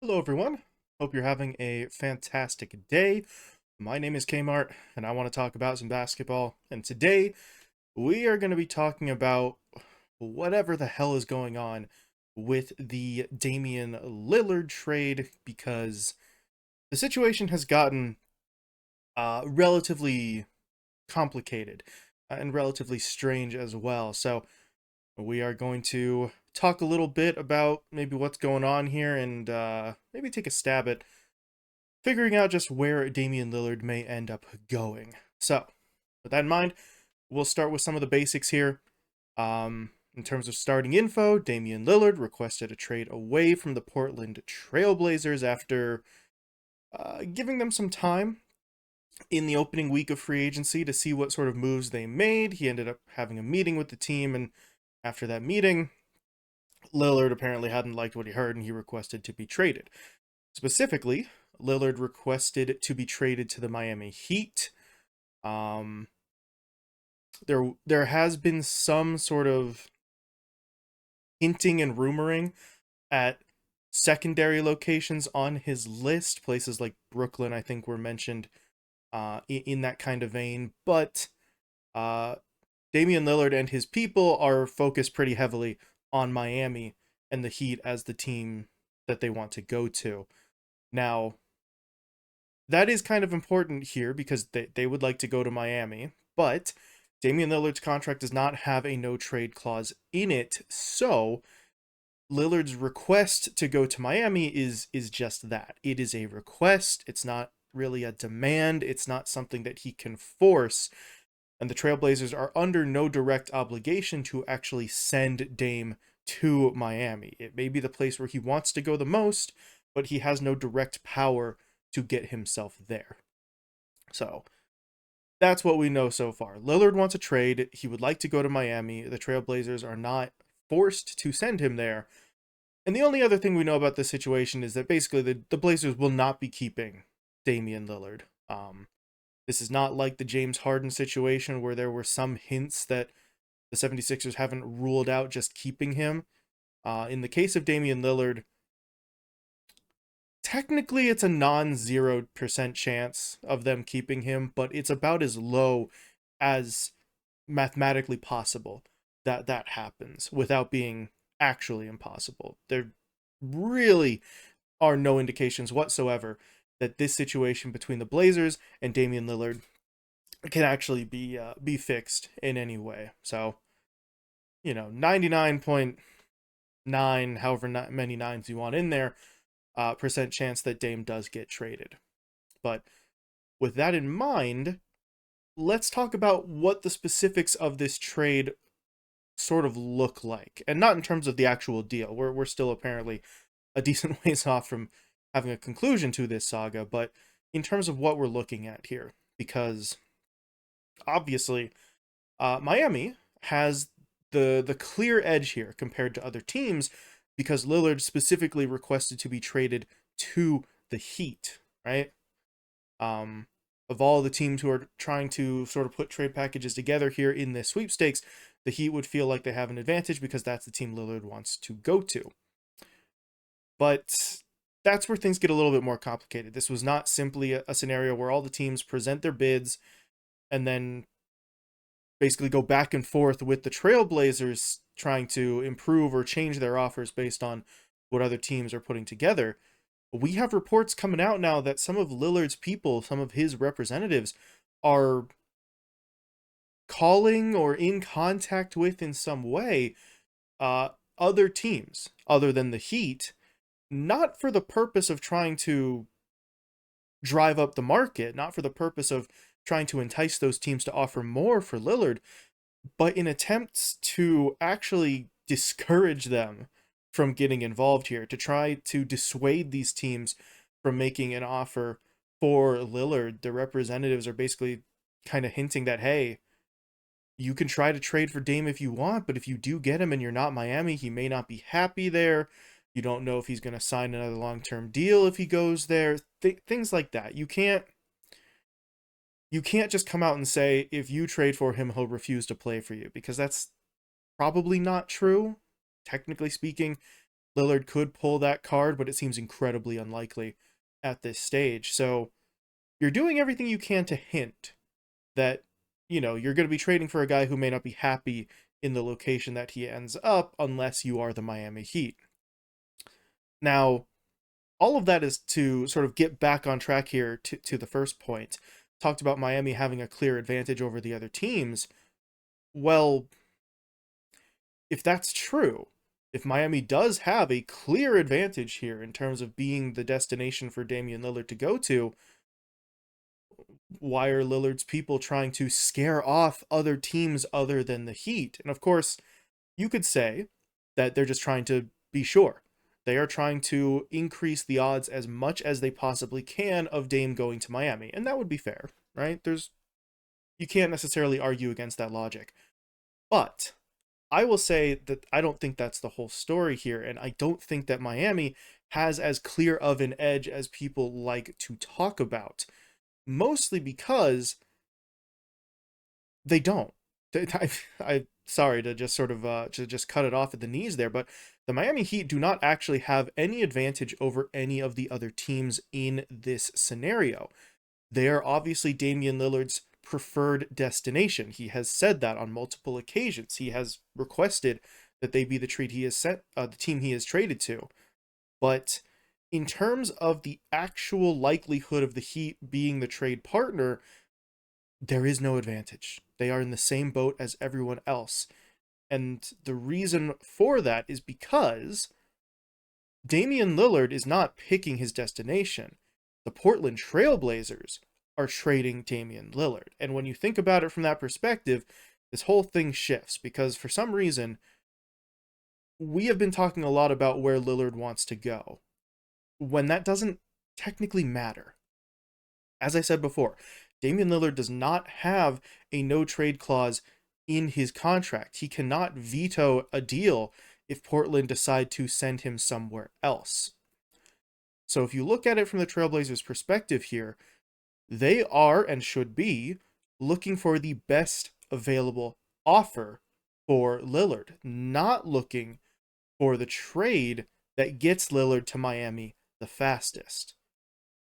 Hello, everyone. Hope you're having a fantastic day. My name is Kmart, and I want to talk about some basketball. And today, we are going to be talking about whatever the hell is going on with the Damian Lillard trade because the situation has gotten relatively complicated and relatively strange as well. So, we are going to talk a little bit about maybe what's going on here and maybe take a stab at figuring out just where Damian Lillard may end up going. So, with that in mind, we'll start with some of the basics here. In terms of starting info, Damian Lillard requested a trade away from the Portland Trailblazers after giving them some time in the opening week of free agency to see what sort of moves they made. He ended up having a meeting with the team, and after that meeting, Lillard apparently hadn't liked what he heard and he requested to be traded. Specifically, Lillard requested to be traded to the Miami Heat. Um, there has been some sort of hinting and rumoring at secondary locations on his list. Places like Brooklyn, I think, were mentioned in that kind of vein. But uh, Damian Lillard and his people are focused pretty heavily on Miami and the Heat as the team that they want to go to. Now, that is kind of important here because they would like to go to Miami, but Damian Lillard's contract does not have a no trade clause in it. So Lillard's request to go to Miami is just that. It is a request. It's not really a demand. It's not something that he can force. And the Trailblazers are under no direct obligation to actually send Dame to Miami. It may be the place where he wants to go the most, but he has no direct power to get himself there. So that's what we know so far. Lillard wants a trade. He would like to go to Miami. The Trailblazers are not forced to send him there. And the only other thing we know about this situation is that basically the Blazers will not be keeping Damian Lillard. This is not like the James Harden situation where there were some hints that the 76ers haven't ruled out just keeping him. In the case of Damian Lillard, technically it's a non 0% chance of them keeping him, but it's about as low as mathematically possible that that happens without being actually impossible. There really are no indications whatsoever that this situation between the Blazers and Damian Lillard can actually be fixed in any way. So, 99.9, however many nines you want in there, percent chance that Dame does get traded. But with that in mind, let's talk about what the specifics of this trade sort of look like. And not in terms of the actual deal. We're still apparently a decent ways off from having a conclusion to this saga, but in terms of what we're looking at here. Because obviously, Miami has the clear edge here compared to other teams because Lillard specifically requested to be traded to the Heat, right? Um, of all the teams who are trying to sort of put trade packages together here in this sweepstakes, the Heat would feel like they have an advantage because that's the team Lillard wants to go to. But that's where things get a little bit more complicated. This was not simply a scenario where all the teams present their bids and then basically go back and forth with the Trailblazers trying to improve or change their offers based on what other teams are putting together. We have reports coming out now that some of Lillard's people, some of his representatives, are calling or in contact with in some way other teams other than the Heat, not for the purpose of trying to drive up the market, not for the purpose of trying to entice those teams to offer more for Lillard, but in attempts to actually discourage them from getting involved here, to try to dissuade these teams from making an offer for Lillard. The representatives are basically kind of hinting that, hey, you can try to trade for Dame if you want, but if you do get him and you're not Miami, he may not be happy there. You don't know if he's going to sign another long-term deal if he goes there. Things like that. You can't just come out and say if you trade for him he'll refuse to play for you because that's probably not true technically speaking. Lillard could pull that card, but it seems incredibly unlikely at this stage. So you're doing everything you can to hint that, you're going to be trading for a guy who may not be happy in the location that he ends up unless you are the Miami Heat. Now, all of that is to sort of get back on track here to the first point. Talked about Miami having a clear advantage over the other teams. Well, if that's true, if Miami does have a clear advantage here in terms of being the destination for Damian Lillard to go to, why are Lillard's people trying to scare off other teams other than the Heat? And of course, you could say that they're just trying to be sure. They are trying to increase the odds as much as they possibly can of Dame going to Miami. And that would be fair, right? You can't necessarily argue against that logic. But I will say that I don't think that's the whole story here, and I don't think that Miami has as clear of an edge as people like to talk about. Mostly because they don't. I sorry to just sort of to just cut it off at the knees there, but the Miami Heat do not actually have any advantage over any of the other teams in this scenario. They are obviously Damian Lillard's preferred destination. He has said that on multiple occasions. He has requested that they be the team he is traded to. But in terms of the actual likelihood of the Heat being the trade partner, there is no advantage. They are in the same boat as everyone else. And the reason for that is because Damian Lillard is not picking his destination. The Portland Trail Blazers are trading Damian Lillard. And when you think about it from that perspective, this whole thing shifts because for some reason, we have been talking a lot about where Lillard wants to go, when that doesn't technically matter. As I said before, Damian Lillard does not have a no-trade clause in his contract. He cannot veto a deal if Portland decide to send him somewhere else. So if you look at it from the Trailblazers' perspective here, they are and should be looking for the best available offer for Lillard, not looking for the trade that gets Lillard to Miami the fastest.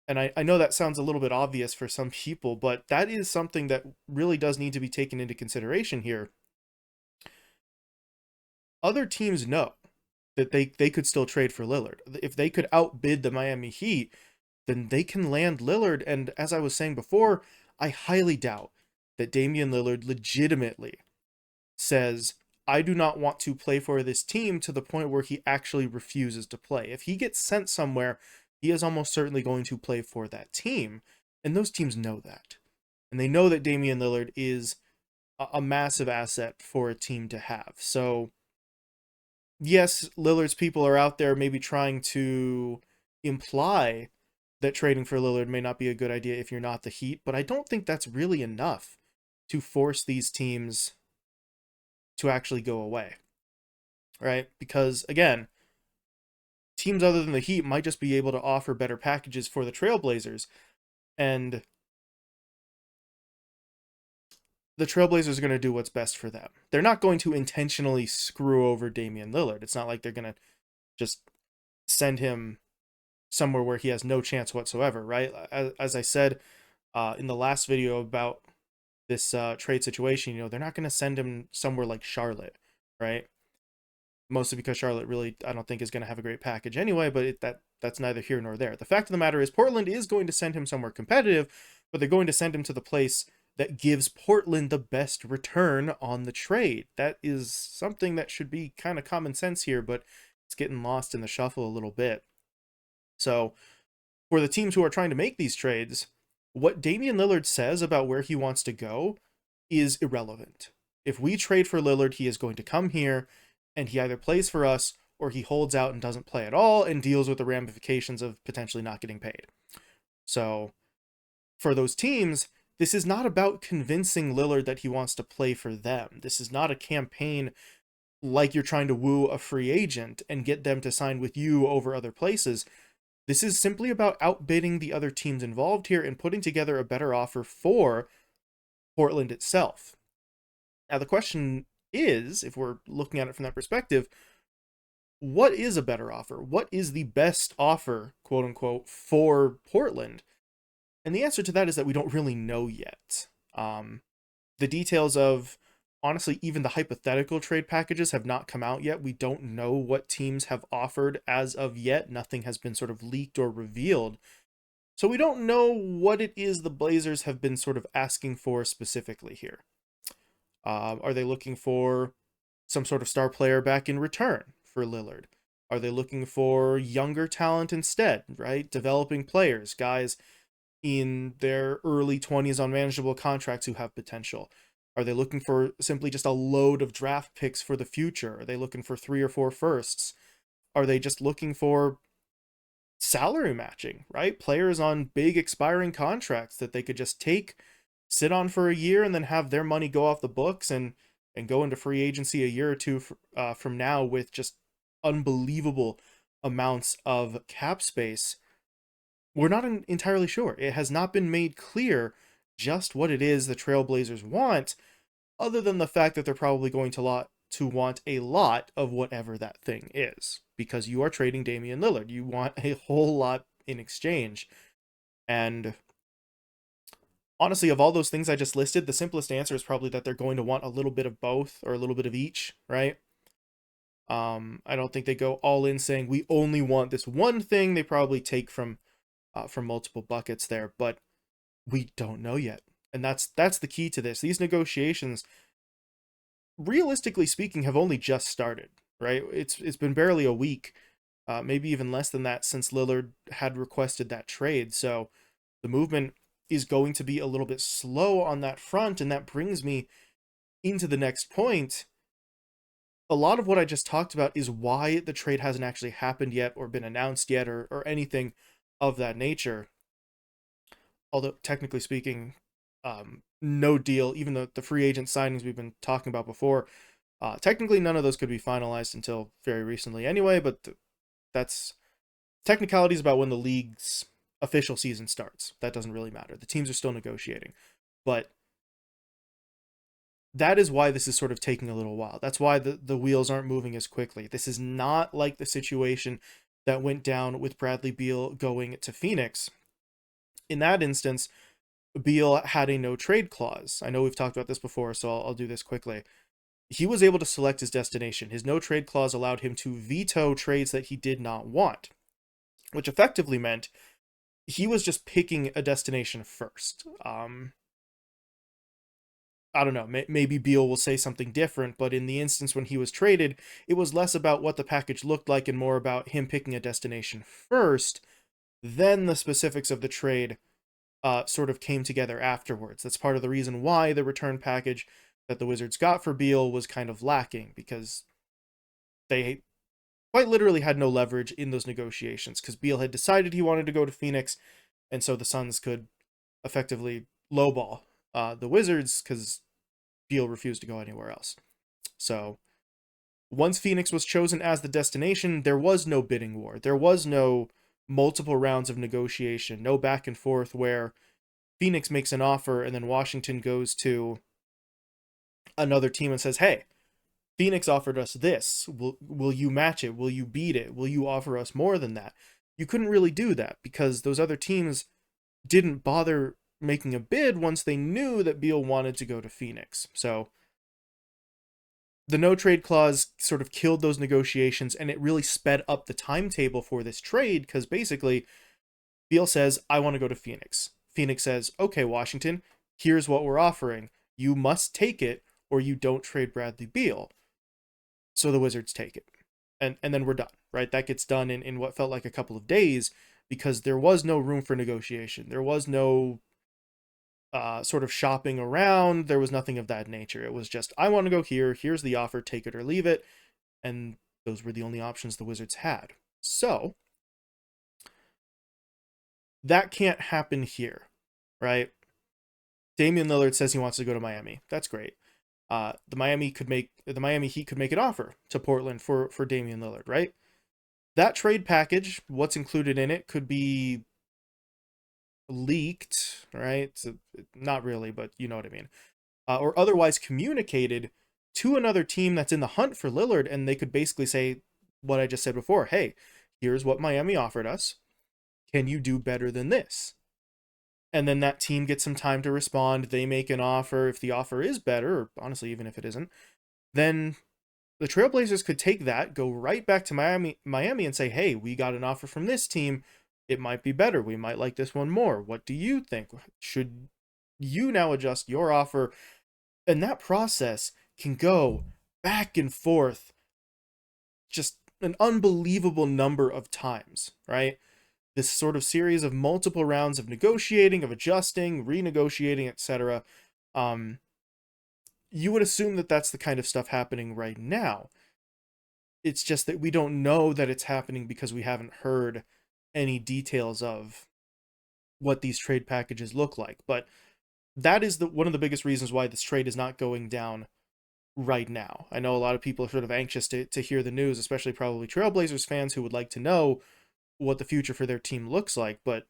And I know that sounds a little bit obvious for some people, but that is something that really does need to be taken into consideration here. Other teams know that they could still trade for Lillard. If they could outbid the Miami Heat, then they can land Lillard. And as I was saying before, I highly doubt that Damian Lillard legitimately says, I do not want to play for this team to the point where he actually refuses to play. If he gets sent somewhere, he is almost certainly going to play for that team. And those teams know that. And they know that Damian Lillard is a massive asset for a team to have. So, yes, Lillard's people are out there maybe trying to imply that trading for Lillard may not be a good idea if you're not the Heat, but I don't think that's really enough to force these teams to actually go away, right? Because, again, teams other than the Heat might just be able to offer better packages for the Trailblazers, and the Trailblazers are going to do what's best for them. They're not going to intentionally screw over Damian Lillard. It's not like they're going to just send him somewhere where he has no chance whatsoever, right? As I said in the last video about this trade situation, they're not going to send him somewhere like Charlotte, right? Mostly because Charlotte really, I don't think, is going to have a great package anyway, but that's neither here nor there. The fact of the matter is Portland is going to send him somewhere competitive, but they're going to send him to the place that gives Portland the best return on the trade. That is something that should be kind of common sense here, but it's getting lost in the shuffle a little bit. So for the teams who are trying to make these trades, what Damian Lillard says about where he wants to go is irrelevant. If we trade for Lillard, he is going to come here and he either plays for us or he holds out and doesn't play at all and deals with the ramifications of potentially not getting paid. So for those teams, this is not about convincing Lillard that he wants to play for them. This is not a campaign like you're trying to woo a free agent and get them to sign with you over other places. This is simply about outbidding the other teams involved here and putting together a better offer for Portland itself. Now, the question is, if we're looking at it from that perspective, what is a better offer? What is the best offer, quote unquote, for Portland? And the answer to that is that we don't really know yet. The details of, honestly, even the hypothetical trade packages have not come out yet. We don't know what teams have offered as of yet. Nothing has been sort of leaked or revealed. So we don't know what it is the Blazers have been sort of asking for specifically here. Are they looking for some sort of star player back in return for Lillard? Are they looking for younger talent instead, right? Developing players, guys in their early 20s on manageable contracts who have potential? Are they looking for simply just a load of draft picks for the future? Are they looking for 3 or 4 firsts? Are they just looking for salary matching, right? Players on big expiring contracts that they could just take, sit on for a year, and then have their money go off the books and go into free agency a year or two from now with just unbelievable amounts of cap space. We're not entirely sure. It has not been made clear just what it is the Trailblazers want, other than the fact that they're probably going to want a lot of whatever that thing is, because you are trading Damian Lillard. You want a whole lot in exchange. And honestly, of all those things I just listed, the simplest answer is probably that they're going to want a little bit of both or a little bit of each, right? I don't think they go all in saying we only want this one thing. They probably take from multiple buckets there, but we don't know yet. And that's the key to this. These negotiations, realistically speaking, have only just started, right? It's been barely a week, maybe even less than that, since Lillard had requested that trade. So the movement is going to be a little bit slow on that front, and that brings me into the next point. A lot of what I just talked about is why the trade hasn't actually happened yet or been announced yet or anything of that nature. Although technically speaking, no deal, even the free agent signings we've been talking about before, technically none of those could be finalized until very recently anyway, but that's technicalities about when the league's official season starts. That doesn't really matter. The teams are still negotiating. But that is why this is sort of taking a little while. That's why the wheels aren't moving as quickly. This is not like the situation that went down with Bradley Beal going to Phoenix. In that instance, Beal had a no trade clause. I know we've talked about this before, so I'll do this quickly. He was able to select his destination. His no trade clause allowed him to veto trades that he did not want, which effectively meant he was just picking a destination first. I don't know, maybe Beal will say something different, but in the instance when he was traded, it was less about what the package looked like and more about him picking a destination first. Then the specifics of the trade sort of came together afterwards. That's part of the reason why the return package that the Wizards got for Beal was kind of lacking, because they quite literally had no leverage in those negotiations, because Beal had decided he wanted to go to Phoenix, and so the Suns could effectively lowball the Wizards because Beal refused to go anywhere else. So once Phoenix was chosen as the destination, there was no bidding war. There was no multiple rounds of negotiation, no back and forth where Phoenix makes an offer and then Washington goes to another team and says, hey, Phoenix offered us this. Will you match it? Will you beat it? Will you offer us more than that? You couldn't really do that because those other teams didn't bother making a bid once they knew that Beal wanted to go to Phoenix. So the no trade clause sort of killed those negotiations, and it really sped up the timetable for this trade because basically Beal says, I want to go to Phoenix. Phoenix says, okay, Washington, here's what we're offering. You must take it or you don't trade Bradley Beal. So the Wizards take it. And then we're done, right? That gets done in what felt like a couple of days because there was no room for negotiation. There was no sort of shopping around. There was nothing of that nature. It was just, I want to go here. Here's the offer. Take it or leave it. And those were the only options the Wizards had. So that can't happen here, right? Damian Lillard says he wants to go to Miami. That's great. The Miami Heat could make an offer to Portland for Damian Lillard, right? That trade package, what's included in it, could be leaked, right? So, not really, but you know what I mean. Or otherwise communicated to another team that's in the hunt for Lillard, and they could basically say, what I just said before. Hey, here's what Miami offered us. Can you do better than this? And then that team gets some time to respond. They make an offer. If the offer is better, or honestly, even if it isn't, then the Trailblazers could take that, go right back to Miami and say, hey, we got an offer from this team. It might be better. We might like this one more. What do you think? Should you now adjust your offer? And that process can go back and forth just an unbelievable number of times, right? This sort of series of multiple rounds of negotiating, of adjusting, renegotiating, etc. You would assume that that's the kind of stuff happening right now. It's just that we don't know that it's happening because we haven't heard any details of what these trade packages look like. But that is one of the biggest reasons why this trade is not going down right now. I know a lot of people are sort of anxious to hear the news, especially probably Trailblazers fans who would like to know what the future for their team looks like, but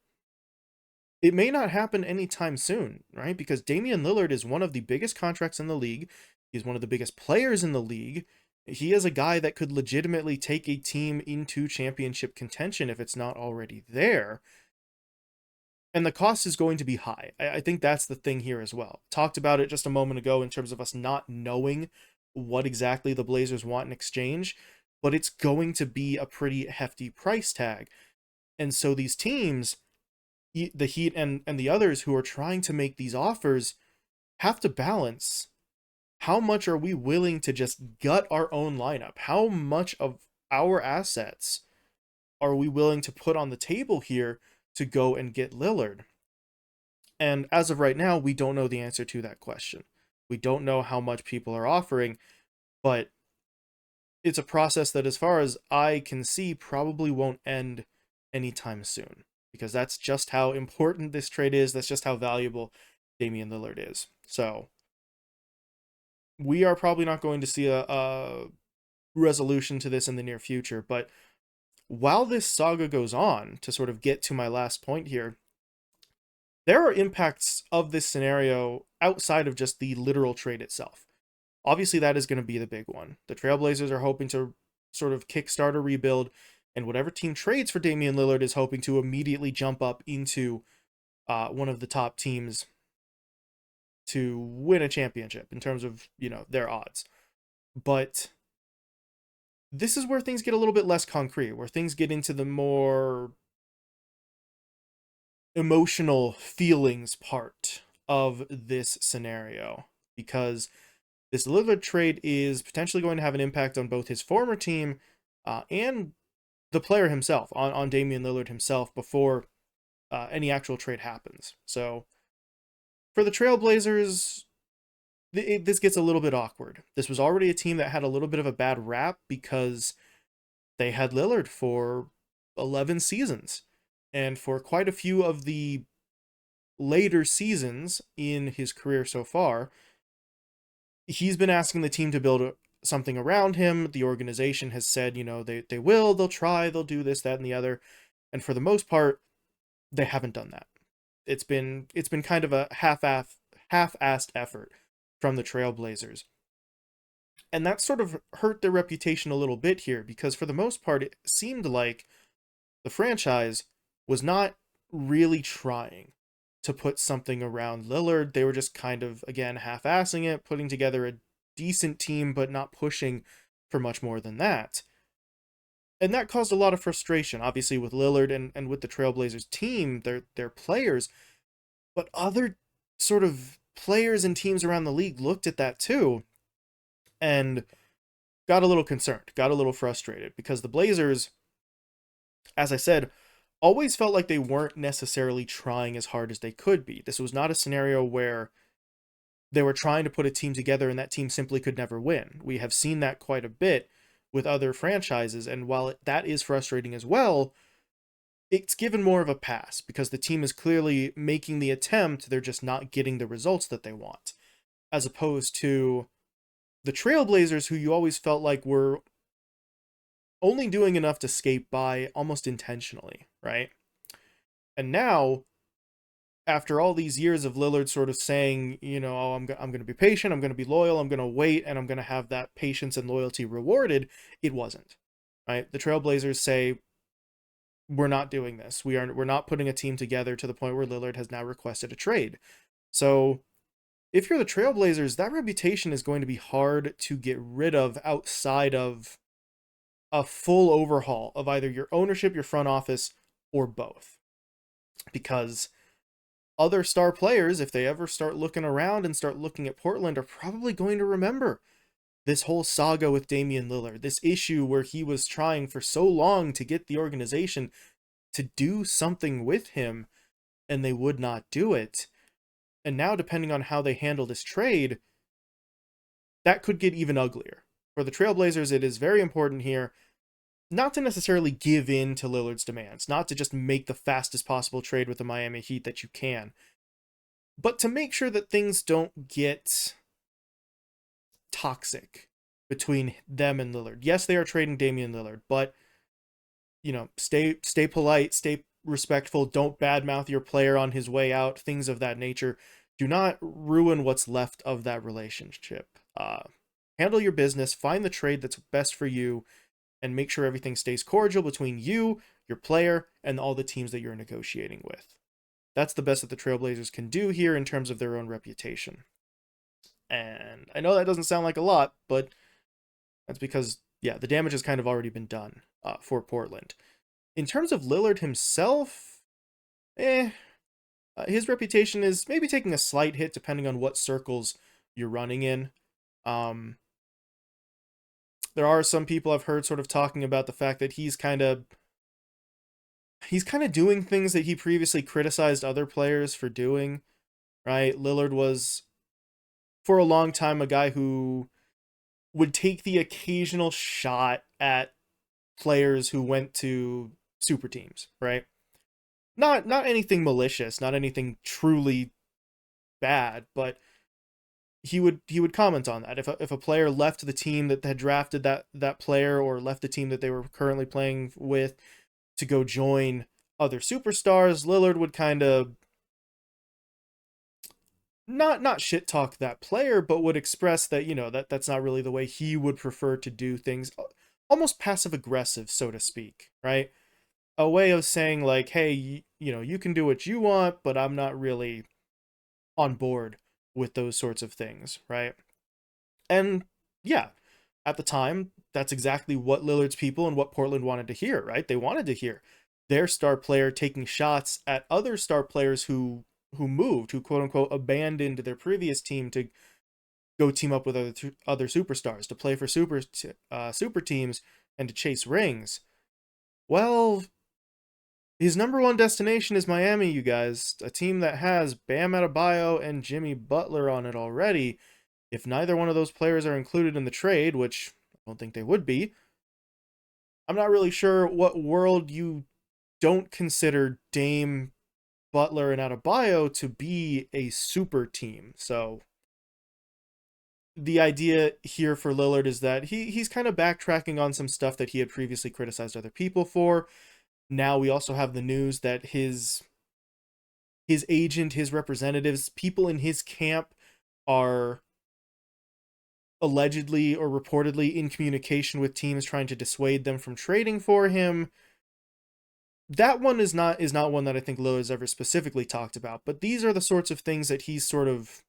it may not happen anytime soon, right? Because Damian Lillard is one of the biggest contracts in the league. He's one of the biggest players in the league. He is a guy that could legitimately take a team into championship contention if it's not already there. And the cost is going to be high. I think that's the thing here as well. Talked about it just a moment ago in terms of us not knowing what exactly the Blazers want in exchange, but it's going to be a pretty hefty price tag. And so these teams, the Heat and the others who are trying to make these offers, have to balance how much are we willing to just gut our own lineup? How much of our assets are we willing to put on the table here to go and get Lillard? And as of right now, we don't know the answer to that question. We don't know how much people are offering, but it's a process that, as far as I can see, probably won't end anytime soon, because that's just how important this trade is. That's just how valuable Damian Lillard is. So we are probably not going to see a resolution to this in the near future. But while this saga goes on, to sort of get to my last point here, there are impacts of this scenario outside of just the literal trade itself. Obviously, that is going to be the big one. The Trailblazers are hoping to sort of kickstart a rebuild, and whatever team trades for Damian Lillard is hoping to immediately jump up into one of the top teams to win a championship in terms of, their odds. But this is where things get a little bit less concrete, where things get into the more emotional feelings part of this scenario, because this Lillard trade is potentially going to have an impact on both his former team and the player himself, on Damian Lillard himself, before any actual trade happens. So for the Trailblazers, this gets a little bit awkward. This was already a team that had a little bit of a bad rap because they had Lillard for 11 seasons. And for quite a few of the later seasons in his career so far, he's been asking the team to build something around him. The organization has said, they'll try, they'll do this, that, and the other. And for the most part, they haven't done that. It's been kind of a half-assed effort from the Trailblazers. And that sort of hurt their reputation a little bit here, because for the most part, it seemed like the franchise was not really trying to put something around Lillard. They were just kind of, again, half-assing it, putting together a decent team, but not pushing for much more than that. And that caused a lot of frustration, obviously, with Lillard and with the Trailblazers team, their players. But other sort of players and teams around the league looked at that too and got a little concerned, got a little frustrated, because the Blazers, as I said, always felt like they weren't necessarily trying as hard as they could be. This was not a scenario where they were trying to put a team together and that team simply could never win. We have seen that quite a bit with other franchises, and while that is frustrating as well, it's given more of a pass because the team is clearly making the attempt, they're just not getting the results that they want. As opposed to the Trailblazers, who you always felt like were only doing enough to skate by almost intentionally, right? And now, after all these years of Lillard sort of saying, I'm going to be patient, I'm going to be loyal, I'm going to wait, and I'm going to have that patience and loyalty rewarded, it wasn't, right? The Trailblazers say, we're not doing this. We're not putting a team together to the point where Lillard has now requested a trade. So if you're the Trailblazers, that reputation is going to be hard to get rid of outside of a full overhaul of either your ownership, your front office, or both. Because other star players, if they ever start looking around and start looking at Portland, are probably going to remember this whole saga with Damian Lillard, this issue where he was trying for so long to get the organization to do something with him and they would not do it. And now, depending on how they handle this trade, that could get even uglier. For the Trailblazers, it is very important here not to necessarily give in to Lillard's demands, not to just make the fastest possible trade with the Miami Heat that you can, but to make sure that things don't get toxic between them and Lillard. Yes, they are trading Damian Lillard, but stay polite, stay respectful, don't badmouth your player on his way out, things of that nature. Do not ruin what's left of that relationship. Handle your business, find the trade that's best for you, and make sure everything stays cordial between you, your player, and all the teams that you're negotiating with. That's the best that the Trailblazers can do here in terms of their own reputation. And I know that doesn't sound like a lot, but that's because, the damage has kind of already been done for Portland. In terms of Lillard himself, his reputation is maybe taking a slight hit depending on what circles you're running in. There are some people I've heard sort of talking about the fact that he's kind of doing things that he previously criticized other players for doing, right? Lillard was, for a long time, a guy who would take the occasional shot at players who went to super teams, right? Not anything malicious, not anything truly bad, but he would comment on that. If a player left the team that had drafted that player, or left the team that they were currently playing with to go join other superstars, Lillard would kind of not shit talk that player, but would express that that's not really the way he would prefer to do things, almost passive aggressive, so to speak, right? A way of saying like, hey, you can do what you want, but I'm not really on board with those sorts of things, right? And yeah, at the time, that's exactly what Lillard's people and what Portland wanted to hear, right? They wanted to hear their star player taking shots at other star players who moved, who quote unquote abandoned their previous team to go team up with other superstars, to play for super teams and to chase rings. Well, his number one destination is Miami, you guys, a team that has Bam Adebayo and Jimmy Butler on it already. If neither one of those players are included in the trade, which I don't think they would be, I'm not really sure what world you don't consider Dame, Butler, and Adebayo to be a super team. So the idea here for Lillard is that he's kind of backtracking on some stuff that he had previously criticized other people for. Now we also have the news that his agent, his representatives, people in his camp are allegedly or reportedly in communication with teams trying to dissuade them from trading for him. That one is not one that I think Lillard has ever specifically talked about, but these are the sorts of things that he's sort of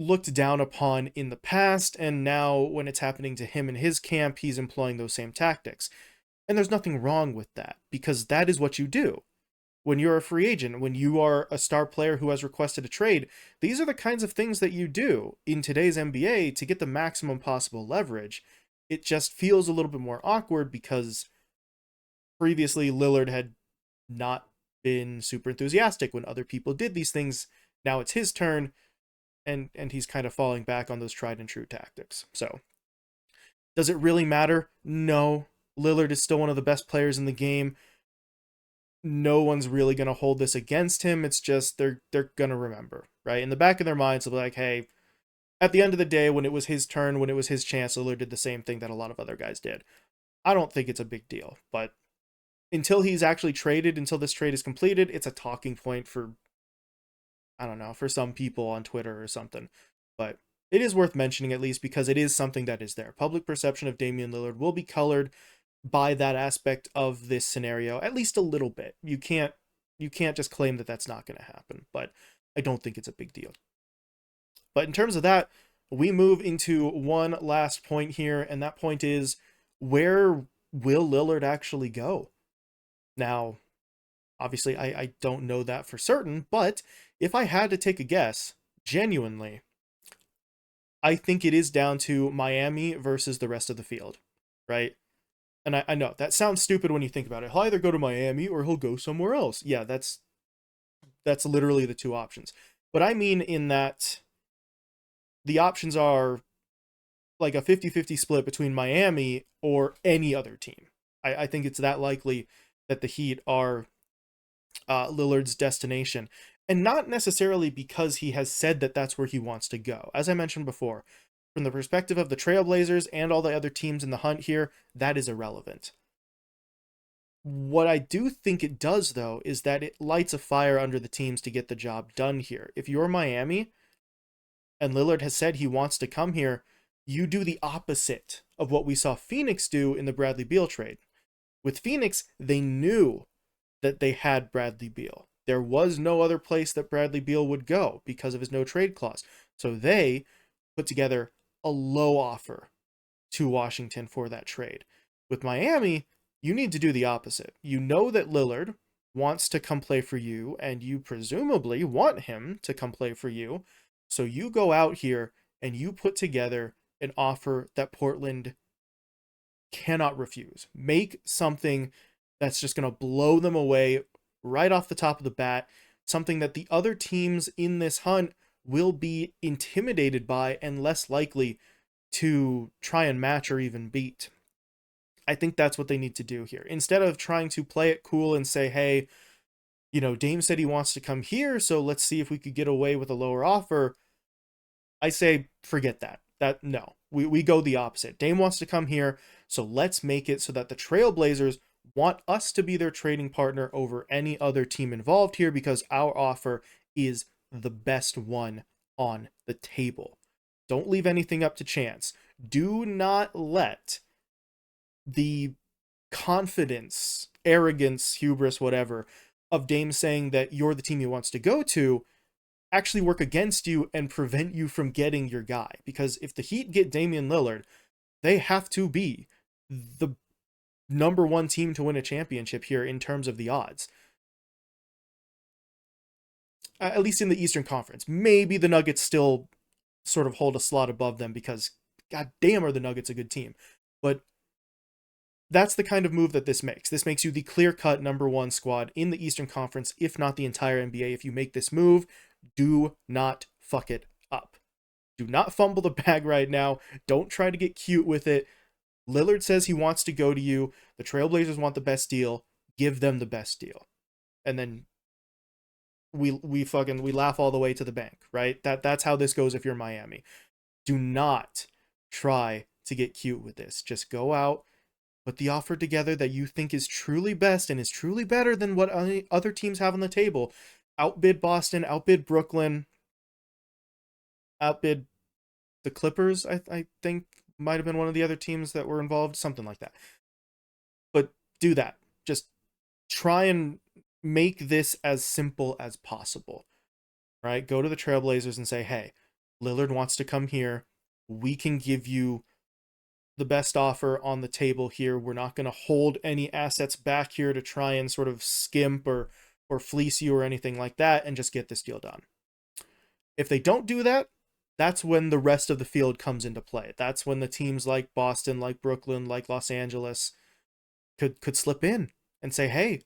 looked down upon in the past, and now when it's happening to him and his camp, he's employing those same tactics. And there's nothing wrong with that, because that is what you do. When you're a free agent, when you are a star player who has requested a trade, these are the kinds of things that you do in today's NBA to get the maximum possible leverage. It just feels a little bit more awkward because previously Lillard had not been super enthusiastic when other people did these things. Now it's his turn, and he's kind of falling back on those tried and true tactics. So, does it really matter? No. Lillard is still one of the best players in the game. No one's really going to hold this against him. It's just they're going to remember, right? In the back of their minds, they'll be like, hey, at the end of the day, when it was his turn, when it was his chance, Lillard did the same thing that a lot of other guys did. I don't think it's a big deal, but until he's actually traded, until this trade is completed, it's a talking point for, I don't know, for some people on Twitter or something. But it is worth mentioning at least because it is something that is there. Public perception of Damian Lillard will be colored by that aspect of this scenario, at least a little bit. You can't just claim that that's not going to happen, but I don't think it's a big deal. But in terms of that, we move into one last point here, and that point is, where will Lillard actually go? Now, obviously, I don't know that for certain, but if I had to take a guess, genuinely, I think it is down to Miami versus the rest of the field, right? And I know that sounds stupid when you think about it. He'll either go to Miami or he'll go somewhere else. Yeah, that's literally the two options. But I mean in that the options are like a 50-50 split between Miami or any other team. I think it's that likely that the Heat are Lillard's destination. And not necessarily because he has said that that's where he wants to go. As I mentioned before, from the perspective of the Trailblazers and all the other teams in the hunt here, that is irrelevant. What I do think it does, though, is that it lights a fire under the teams to get the job done here. If you're Miami and Lillard has said he wants to come here, you do the opposite of what we saw Phoenix do in the Bradley Beal trade. With Phoenix, they knew that they had Bradley Beal. There was no other place that Bradley Beal would go because of his no trade clause. So they put together a low offer to Washington for that trade. With Miami, you need to do the opposite. You know that Lillard wants to come play for you, and you presumably want him to come play for you. So you go out here and you put together an offer that Portland cannot refuse. Make something that's just going to blow them away right off the top of the bat, something that the other teams in this hunt will be intimidated by and less likely to try and match or even beat. I think that's what they need to do here. Instead of trying to play it cool and say, hey, Dame said he wants to come here, so let's see if we could get away with a lower offer. I say, forget that. No. We go the opposite. Dame wants to come here, so let's make it so that the Trailblazers want us to be their trading partner over any other team involved here because our offer is the best one on the table. Don't leave anything up to chance. Do not let the confidence, arrogance, hubris, whatever, of Dame saying that you're the team he wants to go to actually work against you and prevent you from getting your guy. Because if the Heat get Damian Lillard, they have to be the number one team to win a championship here in terms of the odds. At least in the Eastern Conference. Maybe the Nuggets still sort of hold a slot above them because god damn are the Nuggets a good team. But that's the kind of move that this makes. This makes you the clear-cut number one squad in the Eastern Conference, if not the entire NBA. If you make this move, do not fuck it up. Do not fumble the bag right now. Don't try to get cute with it. Lillard says he wants to go to you. The Trailblazers want the best deal. Give them the best deal. And then we laugh all the way to the bank, right? That's how this goes if you're Miami. Do not try to get cute with this. Just go out, put the offer together that you think is truly best and is truly better than what other teams have on the table. Outbid Boston, outbid Brooklyn, outbid the Clippers, I think might have been one of the other teams that were involved, something like that. But do that. Just try and make this as simple as possible, right? Go to the Trailblazers and say, hey, Lillard wants to come here. We can give you the best offer on the table here. We're not going to hold any assets back here to try and sort of skimp or fleece you or anything like that, and just get this deal done. If they don't do that, that's when the rest of the field comes into play. That's when the teams like Boston, like Brooklyn, like Los Angeles could slip in and say, hey,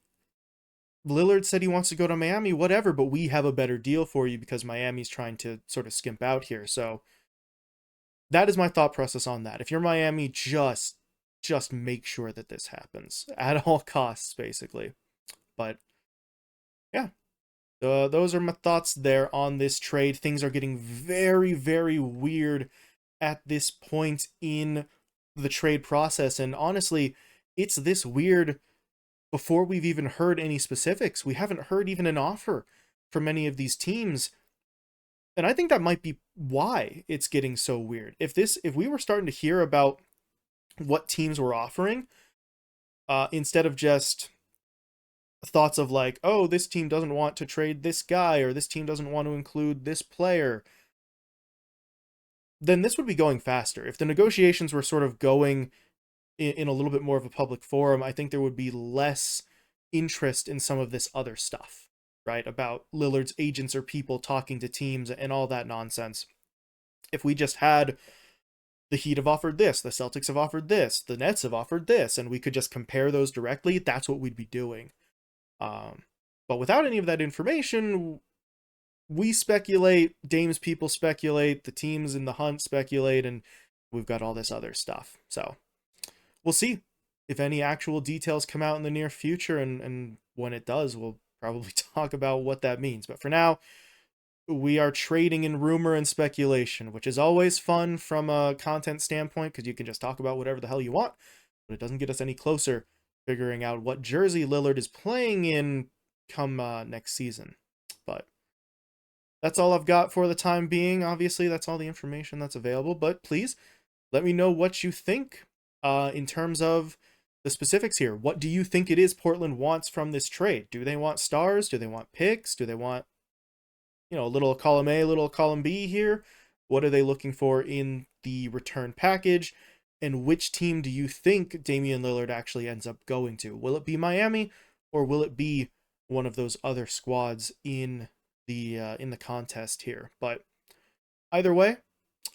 Lillard said he wants to go to Miami, whatever, but we have a better deal for you because Miami's trying to sort of skimp out here. So that is my thought process on that. If you're Miami, just make sure that this happens at all costs, basically. But yeah, those are my thoughts there on this trade. Things are getting very, very weird at this point in the trade process. And honestly, it's this weird before we've even heard any specifics. We haven't heard even an offer from any of these teams. And I think that might be why it's getting so weird. If we were starting to hear about what teams were offering, instead of just thoughts of like, oh, this team doesn't want to trade this guy, or this team doesn't want to include this player, then this would be going faster. If the negotiations were sort of going in a little bit more of a public forum, I think there would be less interest in some of this other stuff, right? About Lillard's agents or people talking to teams and all that nonsense. If we just had the Heat have offered this, the Celtics have offered this, the Nets have offered this, and we could just compare those directly, that's what we'd be doing. But without any of that information, we speculate, Dame's people speculate, the teams in the hunt speculate, and we've got all this other stuff. So we'll see if any actual details come out in the near future, and when it does, we'll probably talk about what that means. But for now, we are trading in rumor and speculation, which is always fun from a content standpoint because you can just talk about whatever the hell you want, but it doesn't get us any closer figuring out what jersey Lillard is playing in come next season. But that's all I've got for the time being. Obviously, that's all the information that's available, but please let me know what you think in terms of the specifics here. What do you think it is Portland wants from this trade? Do they want stars? Do they want picks? Do they want, a little column A, a little column B here? What are they looking for in the return package? And which team do you think Damian Lillard actually ends up going to? Will it be Miami, or will it be one of those other squads in the contest here? But either way,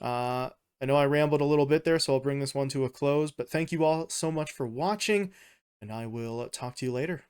I know I rambled a little bit there, so I'll bring this one to a close. But thank you all so much for watching, and I will talk to you later.